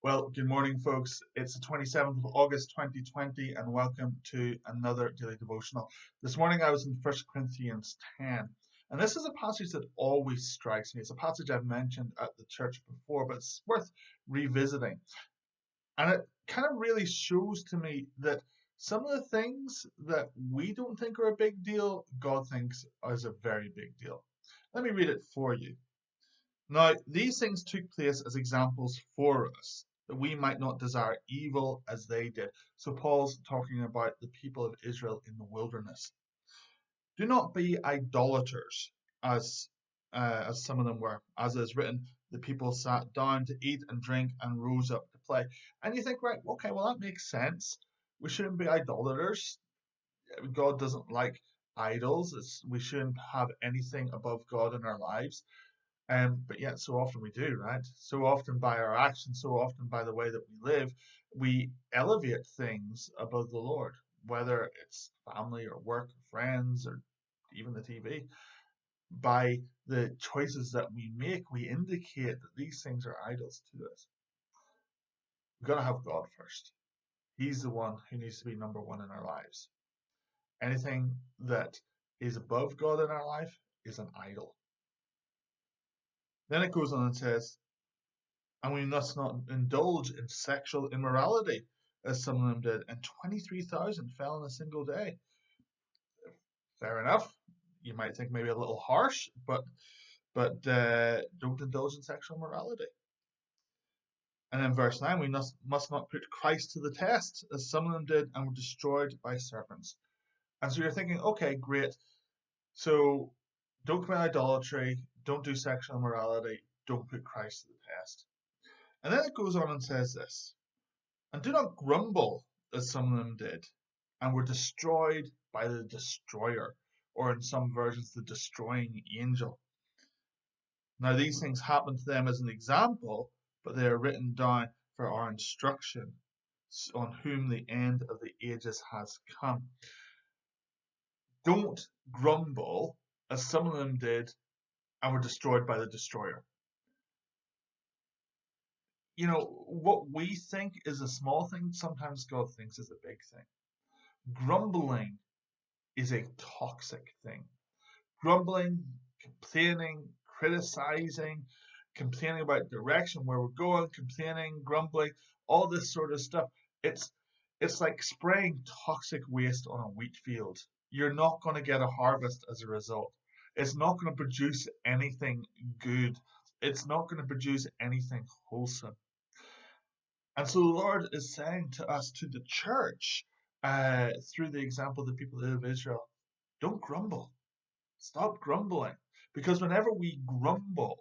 Well, good morning, folks. It's the 27th of August 2020, and welcome to another daily devotional. This morning I was in 1 Corinthians 10, and this is a passage that always strikes me. It's a passage I've mentioned at the church before, but it's worth revisiting. And it kind of really shows to me that some of the things that we don't think are a big deal, God thinks is a very big deal. Let me read it for you. Now, these things took place as examples for us, that we might not desire evil as they did. So Paul's talking about the people of Israel in the wilderness. Do not be idolaters, as some of them were. As is written, the people sat down to eat and drink and rose up to play. And you think, right, okay, well, that makes sense. We shouldn't be idolaters. God doesn't like idols. We shouldn't have anything above God in our lives. But yet, so often we do, right? So often by our actions, so often by the way that we live, we elevate things above the Lord, whether it's family or work, or friends, or even the TV. By the choices that we make, we indicate that these things are idols to us. We've got to have God first. He's the one who needs to be number one in our lives. Anything that is above God in our life is an idol. Then it goes on and says, and we must not indulge in sexual immorality, as some of them did, and 23,000 fell in a single day. Fair enough. You might think maybe a little harsh, but don't indulge in sexual immorality. And in verse 9, we must not put Christ to the test, as some of them did, and were destroyed by serpents. And so you're thinking, okay, great. So don't commit idolatry, don't do sexual immorality, don't put Christ to the test. And then it goes on and says this, and do not grumble, as some of them did, and were destroyed by the destroyer, or in some versions, the destroying angel. Now, these things happened to them as an example, but they are written down for our instruction, on whom the end of the ages has come. Don't grumble, as some of them did, and were destroyed by the destroyer. You know, what we think is a small thing, sometimes God thinks is a big thing. Grumbling is a toxic thing. Grumbling, complaining, criticizing, complaining about direction, where we're going, complaining, grumbling, all this sort of stuff. It's like spraying toxic waste on a wheat field. You're not going to get a harvest as a result. It's not going to produce anything good. It's not going to produce anything wholesome. And so the Lord is saying to us, to the church, through the example of the people of Israel, don't grumble. Stop grumbling. Because whenever we grumble,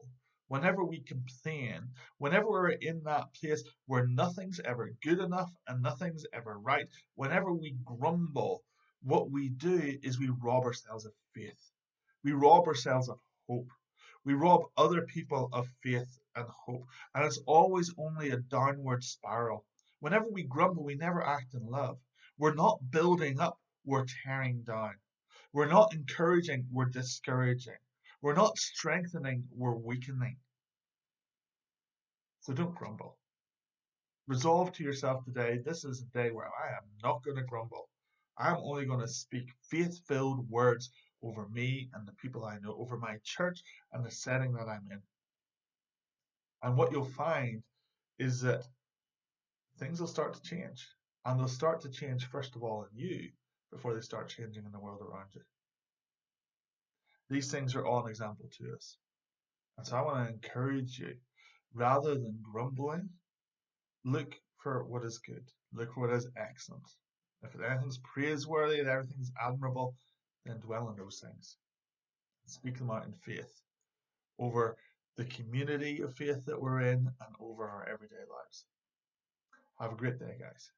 whenever we complain, whenever we're in that place where nothing's ever good enough and nothing's ever right, whenever we grumble, what we do is we rob ourselves of faith. We rob ourselves of hope. We rob other people of faith and hope. And it's always only a downward spiral. Whenever we grumble, we never act in love. We're not building up, we're tearing down. We're not encouraging, we're discouraging. We're not strengthening, we're weakening. So don't grumble. Resolve to yourself today, this is a day where I am not going to grumble. I'm only going to speak faith-filled words over me and the people I know, over my church and the setting that I'm in. And what you'll find is that things will start to change. And they'll start to change, first of all, in you before they start changing in the world around you. These things are all an example to us. And so I want to encourage you, rather than grumbling, look for what is good. Look for what is excellent. If anything's praiseworthy and everything's admirable, then dwell on those things. Speak them out in faith over the community of faith that we're in and over our everyday lives. Have a great day, guys.